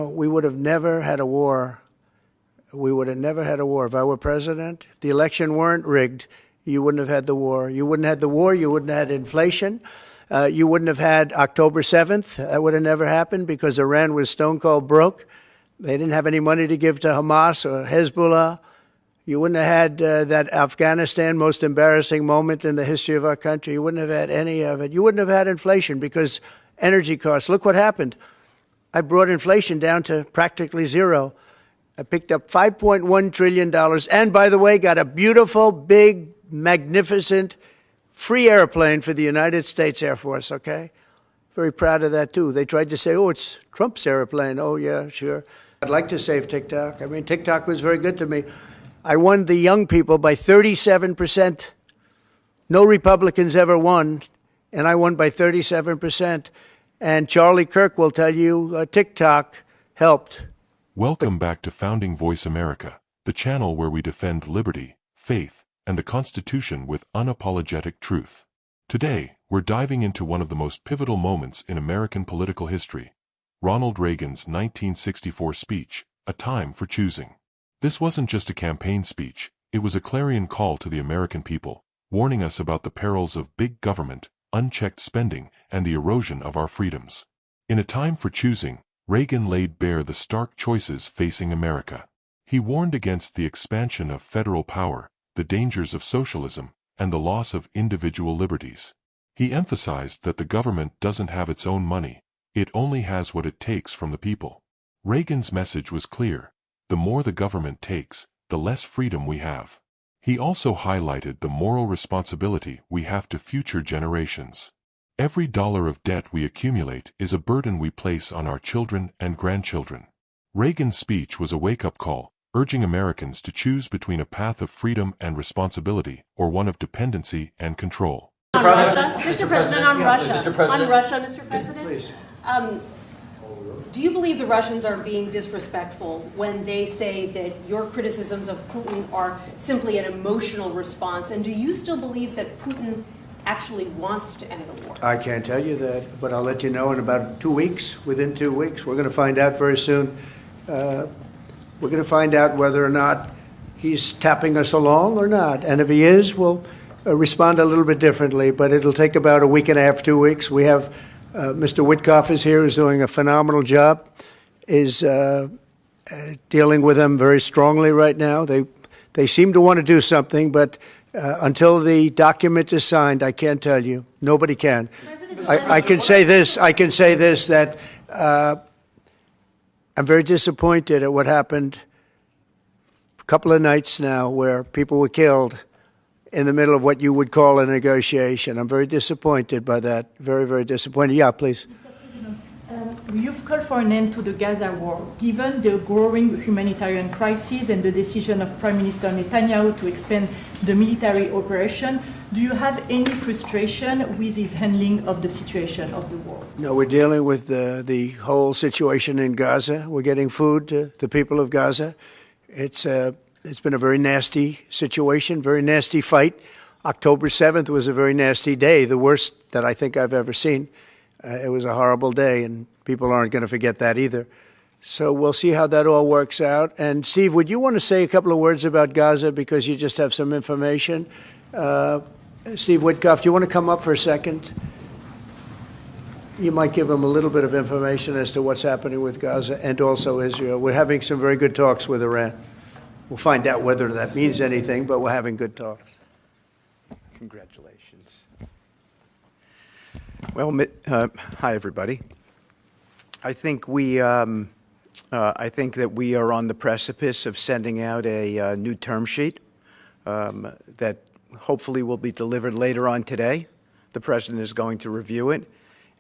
We would have never had a war. We would have never had a war. If I were president, if the election weren't rigged, you wouldn't have had the war. You wouldn't have had the war. You wouldn't have had inflation. You wouldn't have had October 7th. That would have never happened because Iran was stone cold broke. They didn't have any money to give to Hamas or Hezbollah. You wouldn't have had that Afghanistan most embarrassing moment in the history of our country. You wouldn't have had any of it. You wouldn't have had inflation because energy costs. Look what happened. I brought inflation down to practically zero. I picked up $5.1 trillion and, by the way, got a beautiful, big, magnificent, free airplane for the United States Air Force, okay? Very proud of that, too. They tried to say, oh, it's Trump's airplane. Oh, yeah, sure. I'd like to save TikTok. I mean, TikTok was very good to me. I won the young people by 37%. No Republicans ever won, and I won by 37%. And Charlie Kirk will tell you TikTok helped. Welcome back to Founding Voice America, the channel where we defend liberty, faith, and the Constitution with unapologetic truth. Today, we're diving into one of the most pivotal moments in American political history, Ronald Reagan's 1964 speech, A Time for Choosing. This wasn't just a campaign speech, it was a clarion call to the American people, warning us about the perils of big government, unchecked spending, and the erosion of our freedoms. In A Time for Choosing, Reagan laid bare the stark choices facing America. He warned against the expansion of federal power, the dangers of socialism, and the loss of individual liberties. He emphasized that the government doesn't have its own money, it only has what it takes from the people. Reagan's message was clear: the more the government takes, the less freedom we have. He also highlighted the moral responsibility we have to future generations. Every dollar of debt we accumulate is a burden we place on our children and grandchildren. Reagan's speech was a wake-up call, urging Americans to choose between a path of freedom and responsibility or one of dependency and control. On Russia? Mr. President, on Russia. Mr. President. On Russia, Mr. President. Please. Do you believe the Russians are being disrespectful when they say that your criticisms of Putin are simply an emotional response? And do you still believe that Putin actually wants to end the war? I can't tell you that, but I'll let you know in about 2 weeks. Within 2 weeks, we're going to find out very soon. We're going to find out whether or not he's tapping us along or not. And if he is, we'll respond a little bit differently. But it'll take about a week and a half, 2 weeks. We have Mr. Witkoff is here, who's doing a phenomenal job, is dealing with them very strongly right now. They seem to want to do something, but until the document is signed, I can't tell you. Nobody can. I can say this. I can say this, that I'm very disappointed at what happened a couple of nights now where people were killed in the middle of what you would call a negotiation. I'm very disappointed by that. Very, very disappointed. Yeah, please. Mr. President, you've called for an end to the Gaza war. Given the growing humanitarian crisis and the decision of Prime Minister Netanyahu to expand the military operation, do you have any frustration with his handling of the situation of the war? No, we're dealing with the whole situation in Gaza. We're getting food to the people of Gaza. It's been a very nasty situation, very nasty fight. October 7th was a very nasty day, the worst that I think I've ever seen. It was a horrible day, and people aren't going to forget that either. So we'll see how that all works out. And Steve, would you want to say a couple of words about Gaza because you just have some information? Steve Witkoff, do you want to come up for a second? You might give them a little bit of information as to what's happening with Gaza and also Israel. We're having some very good talks with Iran. We'll find out whether that means anything, but we're having good talks. Congratulations. Well, hi everybody. I think that we are on the precipice of sending out a new term sheet that hopefully will be delivered later on today. The President is going to review it,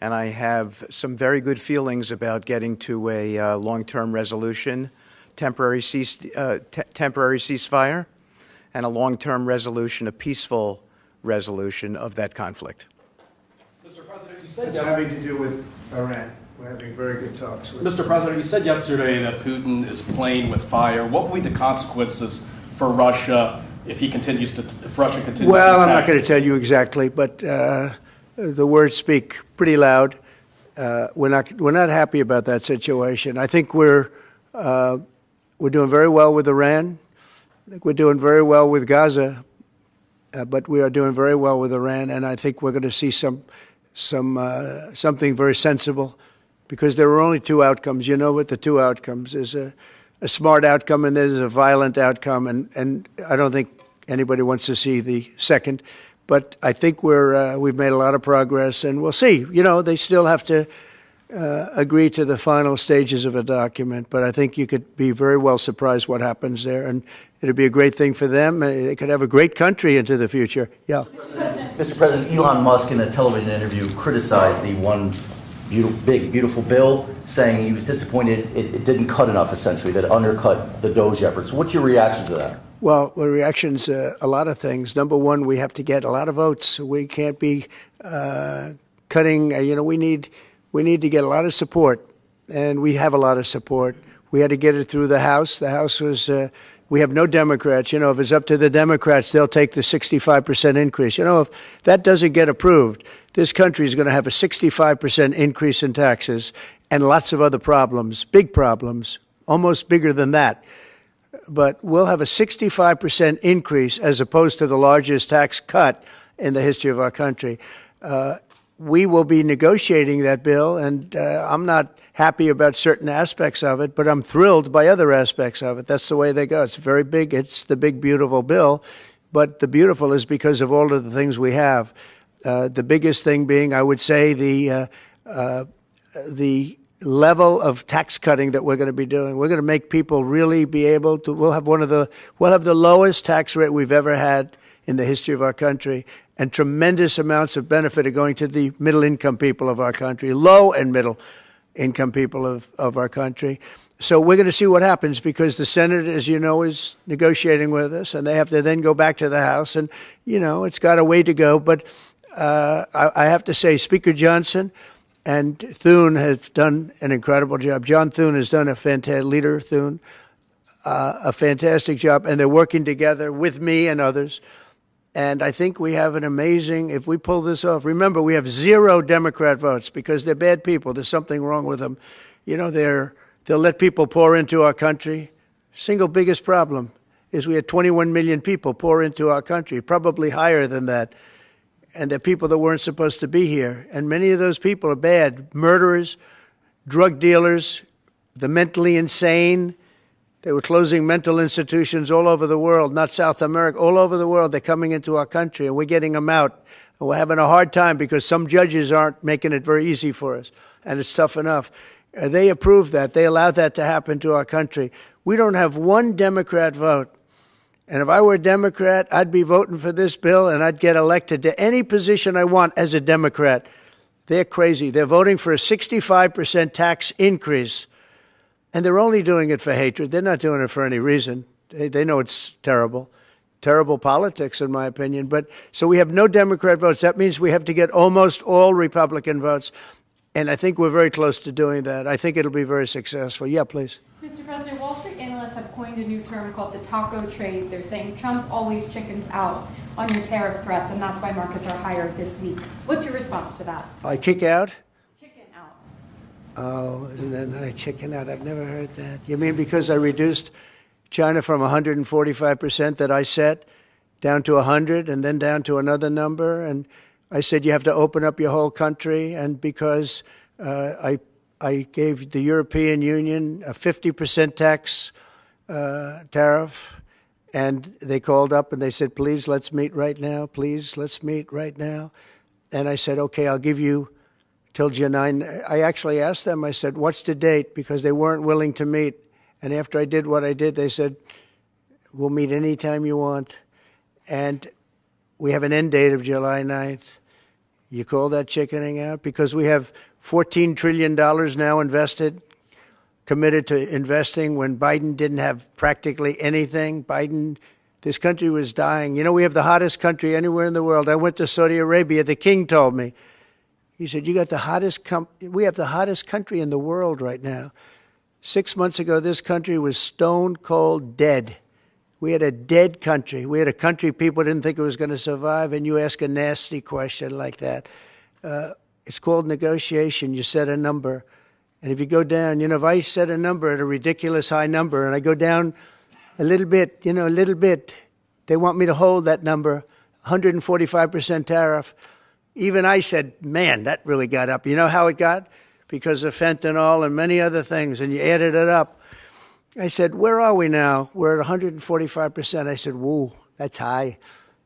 and I have some very good feelings about getting to a long-term resolution, temporary ceasefire, and a long-term resolution, a peaceful resolution of that conflict. Mr. President, you said It's having to do with Iran. We're having very good talks with Mr. President, you said yesterday that Putin is playing with fire. What will be the consequences for Russia if Russia continues to attack? Well, I'm not going to tell you exactly, but the words speak pretty loud. we're not happy about that situation. I think we're doing very well with Iran. I think we're doing very well with Gaza, but we are doing very well with Iran, and I think we're going to see something very sensible, because there are only two outcomes. You know what the two outcomes is: a smart outcome and there's a violent outcome, and I don't think anybody wants to see the second. But I think we've made a lot of progress, and we'll see. You know, they still have to agree to the final stages of a document, but I think you could be very well surprised what happens there, and it'd be a great thing for them. They could have a great country into the future. Yeah. Mr. President, Elon Musk in a television interview criticized the one big, beautiful bill, saying he was disappointed it didn't cut enough, essentially, that it undercut the DOGE efforts. What's your reaction to that? Well, the reaction's a lot of things. Number one, we have to get a lot of votes. We can't be cutting. We need to get a lot of support, and we have a lot of support. We had to get it through the House. The House was. We have no Democrats. If it's up to the Democrats, they'll take the 65% increase. If that doesn't get approved, this country is going to have a 65% increase in taxes and lots of other problems, big problems, almost bigger than that. But we'll have a 65% increase as opposed to the largest tax cut in the history of our country. We will be negotiating that bill, and I'm not happy about certain aspects of it, but I'm thrilled by other aspects of it. That's the way they go. It's very big. It's the big, beautiful bill, but the beautiful is because of all of the things we have. The biggest thing being, I would say, the level of tax cutting that we're going to be doing. We're going to make people really be able to. We'll have the lowest tax rate we've ever had in the history of our country, and tremendous amounts of benefit are going to the middle-income people of our country, low and middle-income people of our country. So we're going to see what happens, because the Senate, as you know, is negotiating with us, and they have to then go back to the House, and, it's got a way to go. But I have to say, Speaker Johnson and Thune have done an incredible job. John Thune has done a fantastic job, and they're working together with me and others. And I think we have an amazing, if we pull this off, remember, we have 0 Democrat votes because they're bad people. There's something wrong with them. They'll let people pour into our country. Single biggest problem is we had 21 million people pour into our country, probably higher than that. And they're people that weren't supposed to be here. And many of those people are bad. Murderers, drug dealers, the mentally insane. They were closing mental institutions all over the world, not South America, all over the world. They're coming into our country, and we're getting them out. And we're having a hard time because some judges aren't making it very easy for us, and it's tough enough. They approved that. They allowed that to happen to our country. We don't have one Democrat vote. And if I were a Democrat, I'd be voting for this bill, and I'd get elected to any position I want as a Democrat. They're crazy. They're voting for a 65% tax increase. And they're only doing it for hatred. They're not doing it for any reason. They know it's terrible. Terrible politics, in my opinion. But so we have no Democrat votes. That means we have to get almost all Republican votes. And I think we're very close to doing that. I think it'll be very successful. Yeah, please. Mr. President, Wall Street analysts have coined a new term called the taco trade. They're saying Trump always chickens out on your tariff threats, and that's why markets are higher this week. What's your response to that? I kick out? Chicken out. Oh, isn't that nice? Chicken out. I've never heard that. You mean because I reduced China from 145% that I set down to 100 and then down to another number? And I said you have to open up your whole country, and because I gave the European Union a 50% tax tariff, and they called up and they said, please, let's meet right now. Please, let's meet right now. And I said, okay, I'll give you till July 9. I actually asked them, I said, what's the date? Because they weren't willing to meet. And after I did what I did, they said, we'll meet anytime you want. And we have an end date of July 9th. You call that chickening out? Because we have $14 trillion now invested, committed to investing when Biden didn't have practically anything. This country was dying. We have the hottest country anywhere in the world. I went to Saudi Arabia. The king told me. He said, we have the hottest country in the world right now. 6 months ago, this country was stone cold dead. We had a dead country. We had a country people didn't think it was going to survive, and you ask a nasty question like that. It's called negotiation. You set a number. And if you go down, if I set a number at a ridiculous high number and I go down a little bit, a little bit, they want me to hold that number, 145% tariff. Even I said, man, that really got up. You know how it got? Because of fentanyl and many other things, and you added it up. I said, where are we now? We're at 145%. I said, whoa, that's high.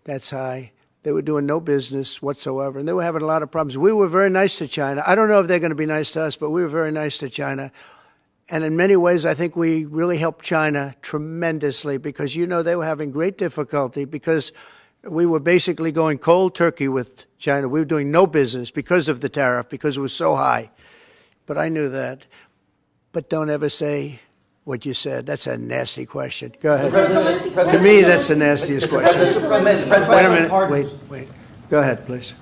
That's high. They were doing no business whatsoever, and they were having a lot of problems. We were very nice to China. I don't know if they're going to be nice to us, but we were very nice to China. And in many ways, I think we really helped China tremendously because, they were having great difficulty because we were basically going cold turkey with China. We were doing no business because of the tariff, because it was so high. But I knew that. But don't ever say what you said. That's a nasty question. Go ahead. To me, that's the nastiest question. Wait a minute. Wait. Go ahead, please.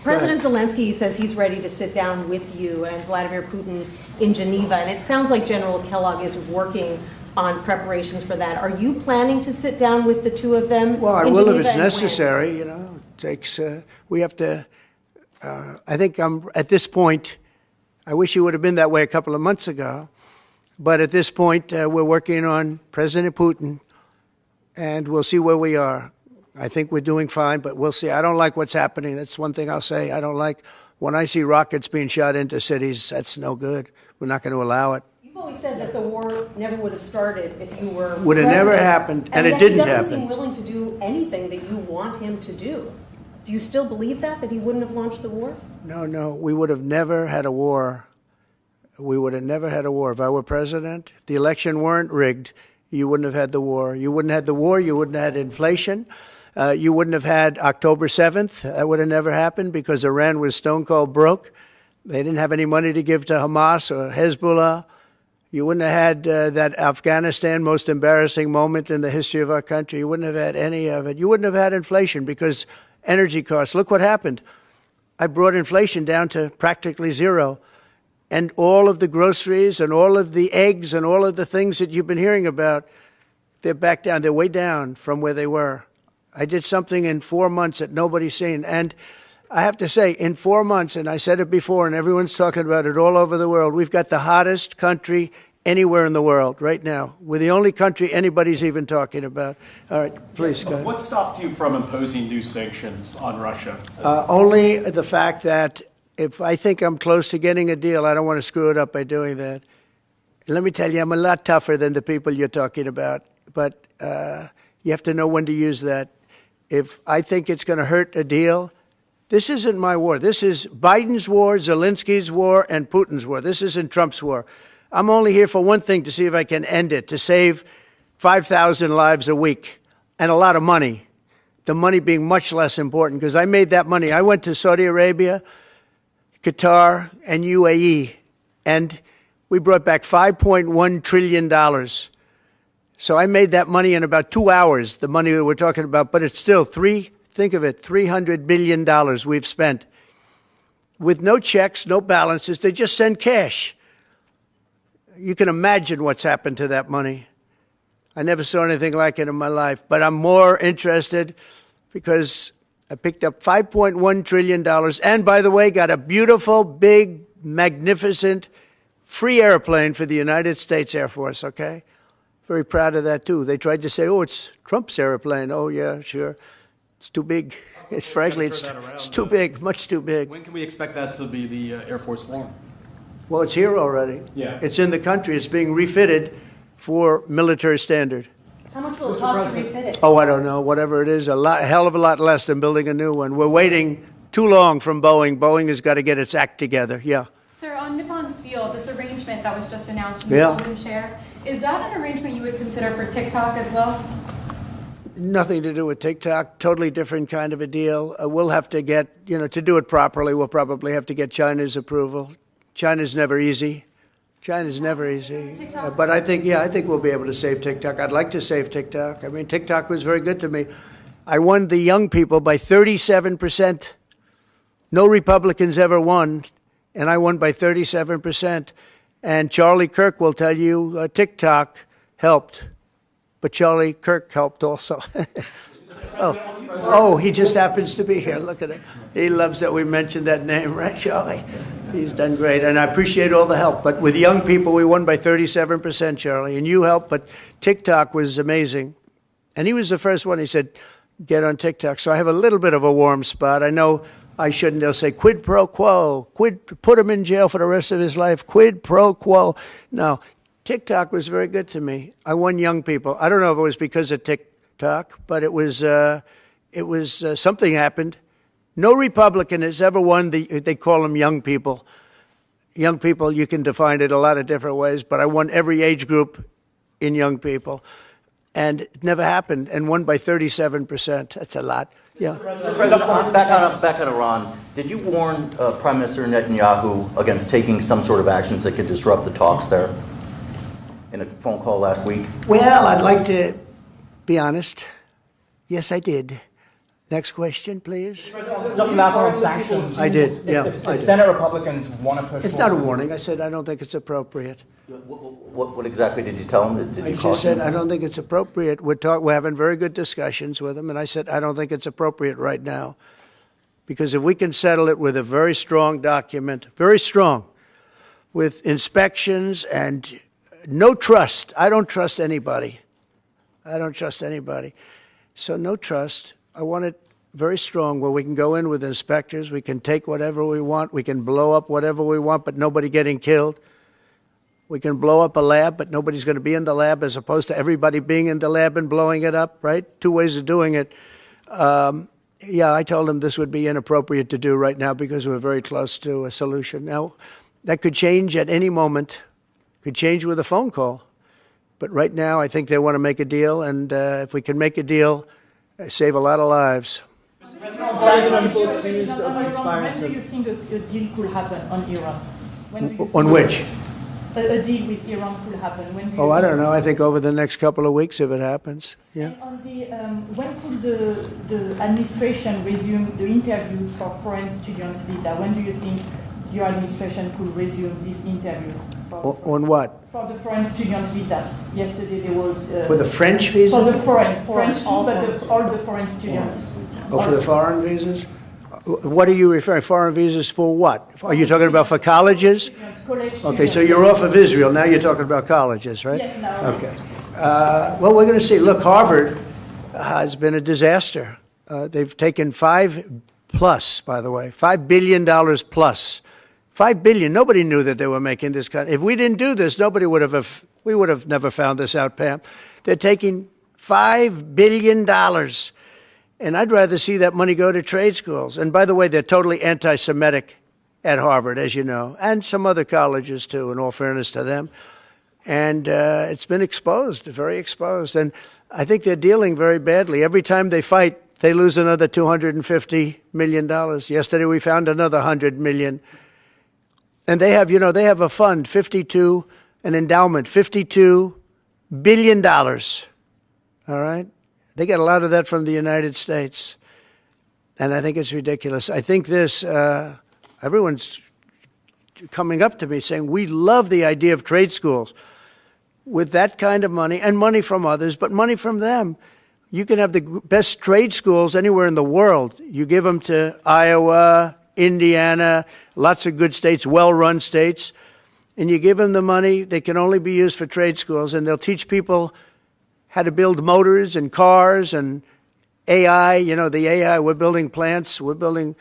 President Zelensky says he's ready to sit down with you and Vladimir Putin in Geneva, and it sounds like General Kellogg is working on preparations for that. Are you planning to sit down with the two of them? Well, I will if it's necessary. It takes. We have to. I think I'm at this point. I wish it would have been that way a couple of months ago, but at this point, we're working on President Putin, and we'll see where we are. I think we're doing fine, but we'll see. I don't like what's happening. That's one thing I'll say. I don't like when I see rockets being shot into cities. That's no good. We're not going to allow it. You've always said that the war never would have started if you were would have never happened, and it didn't happen. He doesn't seem willing to do anything that you want him to do. Do you still believe that he wouldn't have launched the war? No. We would have never had a war. We would have never had a war. If I were president, if the election weren't rigged, you wouldn't have had the war. You wouldn't have had the war. You wouldn't have had inflation. You wouldn't have had October 7th. That would have never happened because Iran was stone cold broke. They didn't have any money to give to Hamas or Hezbollah. You wouldn't have had that Afghanistan most embarrassing moment in the history of our country. You wouldn't have had any of it. You wouldn't have had inflation because energy costs. Look what happened. I brought inflation down to practically zero. And all of the groceries and all of the eggs and all of the things that you've been hearing about, they're back down. They're way down from where they were. I did something in 4 months that nobody's seen. And I have to say, in 4 months, and I said it before, and everyone's talking about it all over the world, we've got the hottest country anywhere in the world right now. We're the only country anybody's even talking about. All right, please go ahead. What stopped you from imposing new sanctions on Russia? Only the fact that if I think I'm close to getting a deal, I don't want to screw it up by doing that. Let me tell you, I'm a lot tougher than the people you're talking about, but you have to know when to use that. If I think it's going to hurt a deal, this isn't my war. This is Biden's war, Zelensky's war, and Putin's war. This isn't Trump's war. I'm only here for one thing, to see if I can end it, to save 5,000 lives a week and a lot of money, the money being much less important because I made that money. I went to Saudi Arabia, Qatar, and UAE, and we brought back $5.1 trillion. So I made that money in about 2 hours, the money that we're talking about, but it's still think of it, $300 billion we've spent with no checks, no balances. They just send cash. You can imagine what's happened to that money. I never saw anything like it in my life, but I'm more interested because I picked up $5.1 trillion and, by the way, got a beautiful, big, magnificent, free airplane for the United States Air Force, okay? Very proud of that, too. They tried to say, oh, it's Trump's airplane. Oh, yeah, sure. It's too big. It's frankly, it's too big, much too big. When can we expect that to be the Air Force One? Well, it's here already. Yeah. It's in the country. It's being refitted for military standard. How much will it cost to refit it? Oh, I don't know. Whatever it is, a hell of a lot less than building a new one. We're waiting too long from Boeing. Boeing has got to get its act together. Yeah. Sir, on Nippon Steel, this arrangement that was just announced in the golden share, is that an arrangement you would consider for TikTok as well? Nothing to do with TikTok. Totally different kind of a deal. We'll have to get, to do it properly, we'll probably have to get China's approval. China's never easy. China's never easy. But I think we'll be able to save TikTok. I'd like to save TikTok. I mean, TikTok was very good to me. I won the young people by 37%. No Republicans ever won, and I won by 37%. And Charlie Kirk will tell you TikTok helped, but Charlie Kirk helped also. Oh, he just happens to be here. Look at it. He loves that we mentioned that name, right, Charlie? He's done great, and I appreciate all the help. But with young people, we won by 37%, Charlie, and you helped. But TikTok was amazing, and he was the first one. He said, "Get on TikTok." So I have a little bit of a warm spot. I know I shouldn't. They'll say quid pro quo, put him in jail for the rest of his life. Quid pro quo. No, TikTok was very good to me. I won young people. I don't know if it was because of TikTok, but it was something happened. No Republican has ever won they call them young people. Young people, you can define it a lot of different ways, but I won every age group in young people. And it never happened, and won by 37%. That's a lot. Yeah. Back on Iran, did you warn Prime Minister Netanyahu against taking some sort of actions that could disrupt the talks there in a phone call last week? Well, I'd like to be honest. Yes, I did. Next question, please. Just last on sanctions. I did, yeah. If Senate Republicans want to push It's not a warning. I said I don't think it's appropriate. What exactly did you tell him? Did you I just said I don't think it's appropriate. We're having very good discussions with him, and I said I don't think it's appropriate right now. Because if we can settle it with a very strong document, very strong, with inspections and no trust. I don't trust anybody. I don't trust anybody. So no trust. I want it very strong where we can go in with inspectors. We can take whatever we want. We can blow up whatever we want, but nobody getting killed. We can blow up a lab, but nobody's going to be in the lab, as opposed to everybody being in the lab and blowing it up, right? Two ways of doing it. Yeah, I told him this would be inappropriate to do right now because we're very close to a solution. Now, that could change at any moment. Could change with a phone call. But right now, I think they want to make a deal, and if we can make a deal, save a lot of lives. When do you think a deal could happen on Iran? On which? A deal with Iran could happen. When do I don't know. I think over the next couple of weeks, if it happens. Yeah. And on the, when could the administration resume the interviews for foreign students' visa? When do you think your administration could resume these interviews? On what? For the foreign student visa. Yesterday there was... for the French visa? For the French too, but all the foreign students. Oh, for the foreign visas? What are you referring? Foreign visas for what? Are you talking about for colleges? Okay, so you're off of Israel. Now you're talking about colleges, right? Yes, now. Okay. Well, we're going to see. Look, Harvard has been a disaster. They've taken $5 billion plus. $5 billion. Nobody knew that they were making this kind. If we didn't do this, we would have never found this out, Pam. They're taking $5 billion. And I'd rather see that money go to trade schools. And by the way, they're totally anti-Semitic at Harvard, as you know, and some other colleges too, in all fairness to them. And it's been exposed, very exposed. And I think they're dealing very badly. Every time they fight, they lose another $250 million. Yesterday we found another $100 million. And they have, they have a fund, an endowment, $52 billion. All right? They get a lot of that from the United States. And I think it's ridiculous. I think everyone's coming up to me saying, we love the idea of trade schools with that kind of money, and money from others, but money from them. You can have the best trade schools anywhere in the world. You give them to Iowa, Indiana, lots of good states, well-run states, and you give them the money. They can only be used for trade schools, and they'll teach people how to build motors and cars and AI. The AI, we're building plants. We're building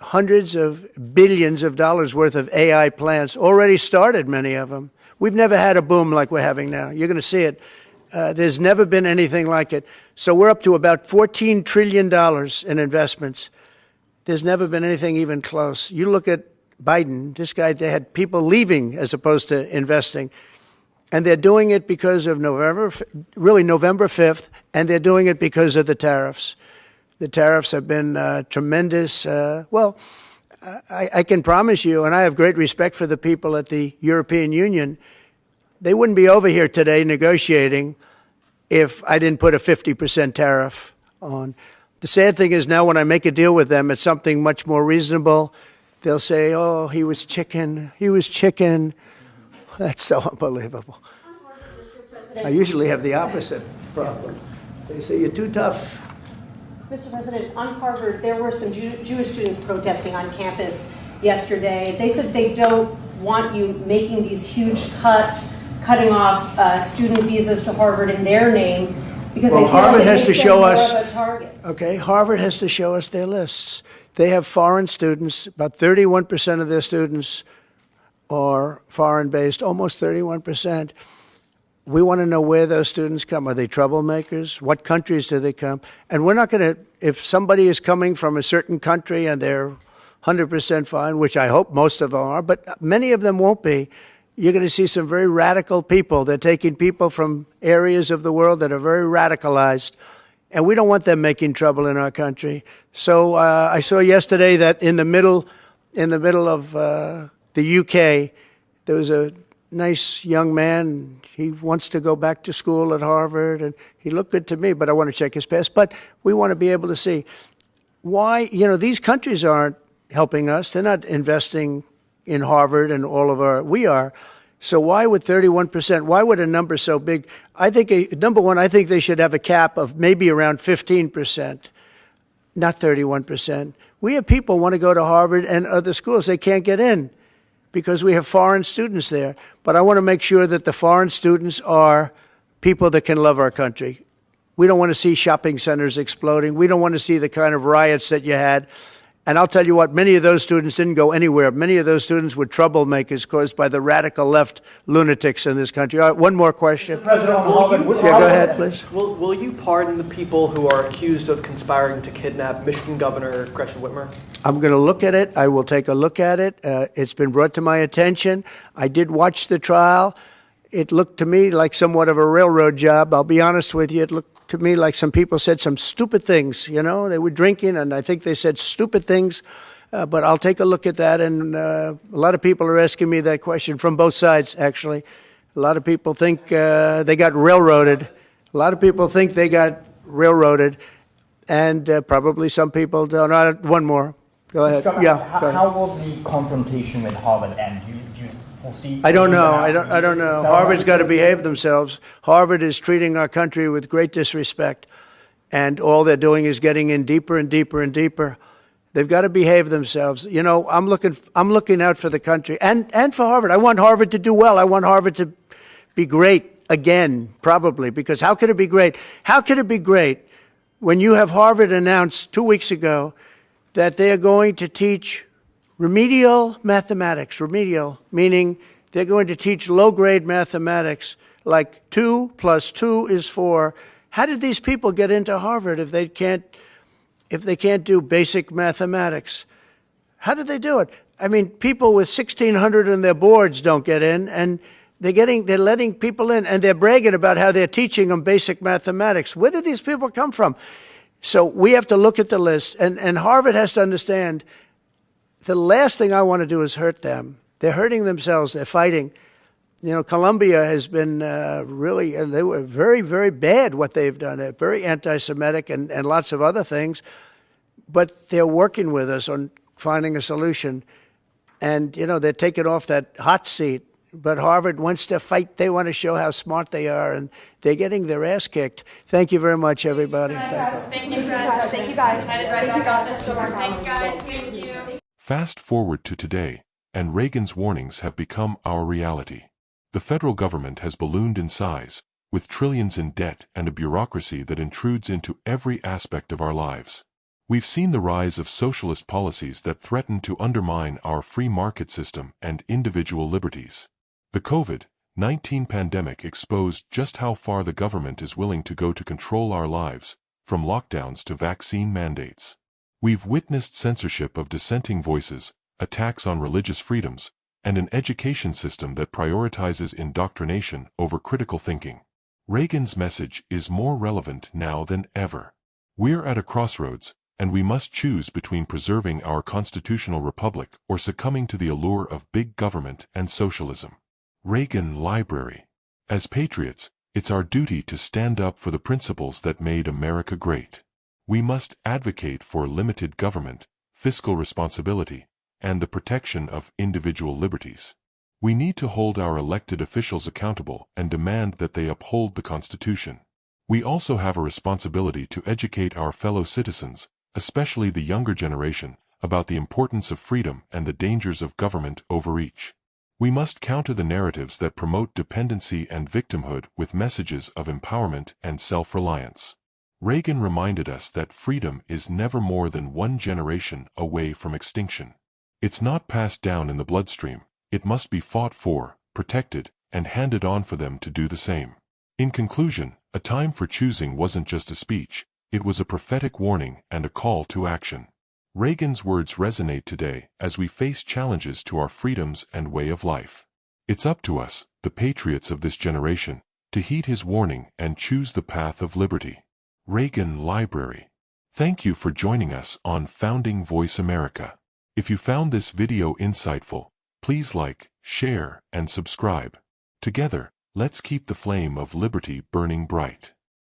hundreds of billions of dollars worth of AI plants. Already started, many of them. We've never had a boom like we're having now. You're going to see it. There's never been anything like it. So we're up to about $14 trillion in investments. There's never been anything even close. You look at Biden, this guy, they had people leaving as opposed to investing. And they're doing it because of November 5th, and they're doing it because of the tariffs. The tariffs have been tremendous. I can promise you, and I have great respect for the people at the European Union, they wouldn't be over here today negotiating if I didn't put a 50% tariff on. The sad thing is now when I make a deal with them, it's something much more reasonable. They'll say, oh, he was chicken. That's so unbelievable. I usually have the opposite problem. They say you're too tough. Mr. President, on Harvard, there were some Jewish students protesting on campus yesterday. They said they don't want you making these huge cuts, cutting off student visas to Harvard in their name, because they feel Harvard like has it to makes show them us. more of a target. Okay, Harvard has to show us their lists. They have foreign students. About 31% of their students are foreign-based, almost 31%. We want to know where those students come. Are they troublemakers? What countries do they come? And we're not going to, if somebody is coming from a certain country and they're 100% fine, which I hope most of them are, but many of them won't be, you're going to see some very radical people. They're taking people from areas of the world that are very radicalized, and we don't want them making trouble in our country. So I saw yesterday that in the middle of the UK, there was a nice young man. He wants to go back to school at Harvard, and he looked good to me, but I want to check his past. But we want to be able to see why, these countries aren't helping us. They're not investing in Harvard and all of our, we are. So why would 31%, why would a number so big? I think, number one, I think they should have a cap of maybe around 15%, not 31%. We have people who want to go to Harvard and other schools. They can't get in because we have foreign students there. But I want to make sure that the foreign students are people that can love our country. We don't want to see shopping centers exploding. We don't want to see the kind of riots that you had. And I'll tell you what, many of those students didn't go anywhere. Many of those students were troublemakers caused by the radical left lunatics in this country. All right, one more question. President, Yeah, go ahead, please. Will you pardon the people who are accused of conspiring to kidnap Michigan Governor Gretchen Whitmer? I'm going to look at it. I will take a look at it. It's been brought to my attention. I did watch the trial. It looked to me like somewhat of a railroad job. I'll be honest with you. It looked to me like some people said some stupid things. They were drinking, and I think they said stupid things. But I'll take a look at that. And a lot of people are asking me that question from both sides, actually. A lot of people think they got railroaded. A lot of people think they got railroaded. And probably some people don't. One more. Go ahead. How will the confrontation with Harvard end? Do you foresee? I don't know. I don't know. Harvard's got to behave themselves. Harvard is treating our country with great disrespect, and all they're doing is getting in deeper and deeper and deeper. They've got to behave themselves. I'm looking out for the country and for Harvard. I want Harvard to do well. I want Harvard to be great again, probably, because how could it be great? How could it be great when you have Harvard announced 2 weeks ago that they are going to teach remedial mathematics, remedial, meaning they're going to teach low-grade mathematics, like 2 + 2 is 4. How did these people get into Harvard if they can't do basic mathematics? How did they do it? I mean, people with 1,600 in their boards don't get in, and they're letting people in, and they're bragging about how they're teaching them basic mathematics. Where did these people come from? So we have to look at the list, and Harvard has to understand the last thing I want to do is hurt them. They're hurting themselves. They're fighting. Columbia has been really, they were very, very bad what they've done. They're very anti-Semitic and lots of other things. But they're working with us on finding a solution. And, they're taking off that hot seat. But Harvard wants to fight. They want to show how smart they are, and they're getting their ass kicked. Thank you very much, everybody. Thank you, guys. Thank you, guys. Headed right back out this door. Thanks, guys. Thank you. Fast forward to today, and Reagan's warnings have become our reality. The federal government has ballooned in size, with trillions in debt and a bureaucracy that intrudes into every aspect of our lives. We've seen the rise of socialist policies that threaten to undermine our free market system and individual liberties. The COVID-19 pandemic exposed just how far the government is willing to go to control our lives, from lockdowns to vaccine mandates. We've witnessed censorship of dissenting voices, attacks on religious freedoms, and an education system that prioritizes indoctrination over critical thinking. Reagan's message is more relevant now than ever. We're at a crossroads, and we must choose between preserving our constitutional republic or succumbing to the allure of big government and socialism. Reagan Library. As patriots, it's our duty to stand up for the principles that made America great. We must advocate for limited government, fiscal responsibility, and the protection of individual liberties. We need to hold our elected officials accountable and demand that they uphold the Constitution. We also have a responsibility to educate our fellow citizens, especially the younger generation, about the importance of freedom and the dangers of government overreach. We must counter the narratives that promote dependency and victimhood with messages of empowerment and self-reliance. Reagan reminded us that freedom is never more than one generation away from extinction. It's not passed down in the bloodstream, it must be fought for, protected, and handed on for them to do the same. In conclusion, A Time for Choosing wasn't just a speech, it was a prophetic warning and a call to action. Reagan's words resonate today as we face challenges to our freedoms and way of life. It's up to us, the patriots of this generation, to heed his warning and choose the path of liberty. Reagan Library. Thank you for joining us on Founding Voice America. If you found this video insightful, please like, share, and subscribe. Together, let's keep the flame of liberty burning bright.